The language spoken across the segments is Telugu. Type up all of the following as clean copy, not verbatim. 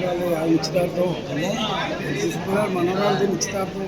మనవాళ్ళు నిశ్చితార్థం మనవాళ్ళది నిశ్చితార్థం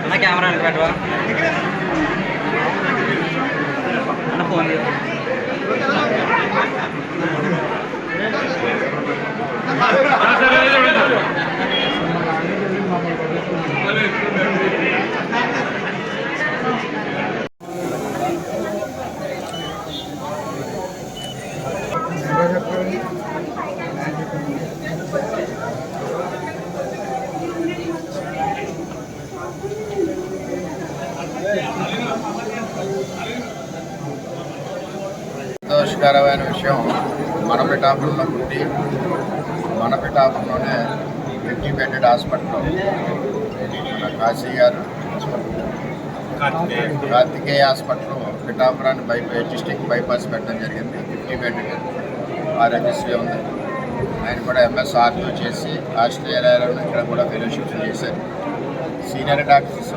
సార్ కెమెరా పెట్టవా అన్న ఫోన్ సంతోషకరమైన విషయం. మన పిఠాపురంలో పుట్టి మన పిఠాపురంలోనే 50 బెడెడ్ హాస్పిటల్లో మన కాశీ గారు కార్తికేయ హాస్పిటల్ పిఠాపురాన్ని డిస్ట్రిక్ట్ బైపాస్ పెట్టడం జరిగింది. 50 బెడెడ్ ఆరోగ్యశ్రీ ఉంది. ఆయన కూడా MSRతో చేసి ఆస్ట్రేలియాలో ఇక్కడ కూడా ఫెలోషిప్స్ చేశారు. సీనియర్ డాక్టర్స్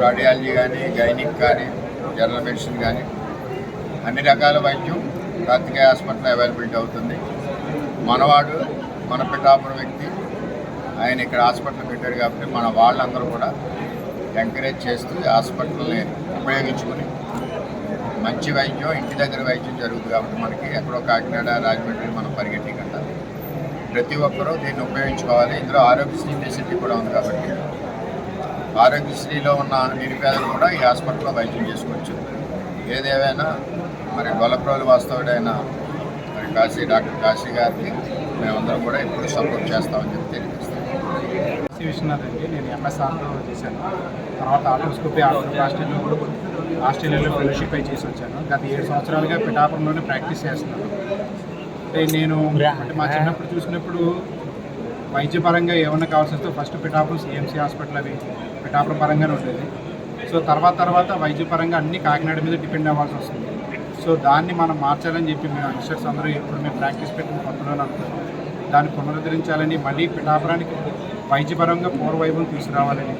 కార్డియాలజీ కానీ గైనిక్ కానీ జనరల్ మెడిసిన్ కానీ అన్ని రకాల వైద్యం కార్తికేయ హాస్పిటల్లో అవైలబిలిటీ అవుతుంది. మనవాడు మన పిఠాపురం వ్యక్తి, ఆయన ఇక్కడ హాస్పిటల్ పెట్టాడు కాబట్టి మన వాళ్ళందరూ కూడా ఎంకరేజ్ చేస్తూ హాస్పిటల్ని ఉపయోగించుకుని మంచి వైద్యం ఇంటి దగ్గర వైద్యం జరుగుతుంది కాబట్టి మనకి ఎక్కడో కాకినాడ రాజమండ్రి మనం పరిగెట్టకుండా ప్రతి ఒక్కరూ దీన్ని ఉపయోగించుకోవాలి. ఇందులో ఆరోగ్యశ్రీ ఫెసిలిటీ కూడా ఉంది కాబట్టి ఆరోగ్యశ్రీలో ఉన్న నిరుపేదలు కూడా ఈ హాస్పిటల్లో వైద్యం చేసుకోవచ్చు. ఏదేమైనా మరి గొల్లప్రోలు వాస్తవుడైన మరి డాక్టర్ కాశీ గారికి మేమందరం కూడా ఇప్పుడు సపోర్ట్ చేస్తామని చెప్పి తెలియజేస్తాం. విశ్వనాథ్ అండి, నేను MSRలో చేశాను. తర్వాత ఆటోస్కోపీ ఆస్ట్రేలియాలో ఫెలోషిప్ అయి చేసి వచ్చాను. గత 7 సంవత్సరాలుగా పిఠాపురంలోనే ప్రాక్టీస్ చేస్తున్నాను. అంటే నేను మా చిన్నప్పుడు చూసినప్పుడు వైద్యపరంగా ఏమన్నా కావాల్సి వస్తే ఫస్ట్ పిఠాపురం CMC హాస్పిటల్ అవి పిఠాపురం పరంగానే ఉండేది. సో తర్వాత వైద్యపరంగా అన్ని కాకినాడ మీద డిపెండ్ అవ్వాల్సి వస్తుంది. సో దాన్ని మనం మార్చాలని చెప్పి మేము యంగ్స్టర్స్ అందరూ ఎప్పుడు మేము ప్రాక్టీస్ పెట్టిన కొత్తలోనే అనుకుంటున్నాం. దాన్ని పునరుద్ధరించాలని, మళ్ళీ పిఠాపురానికి వైద్యపరంగా పూర్వవైభవం తీసుకురావాలని,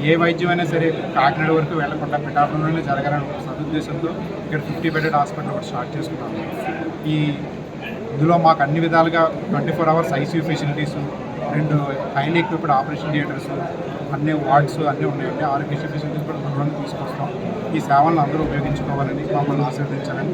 ఏ వైద్యం అయినా సరే కాకినాడ వరకు వెళ్లకుండా పిఠాపురంలోనే జరగాలని సదుద్దేశంతో ఇక్కడ 50 బెడెడ్ హాస్పిటల్ ఒకటి స్టార్ట్ చేసుకున్నాము. ఇందులో మాకు అన్ని విధాలుగా 24 hours ICU facilities, 2 highly equipped operation theatres, అన్ని వార్డ్స్ అన్నీ ఉన్నాయండి. ఆరోగ్యశ్రీ ఫెసిలిటీస్ కూడా త్వరలో తీసుకొస్తాం. ఈ సేవలను అందరూ ఉపయోగించుకోవాలని, మమ్మల్ని ఆశీర్వదించాలని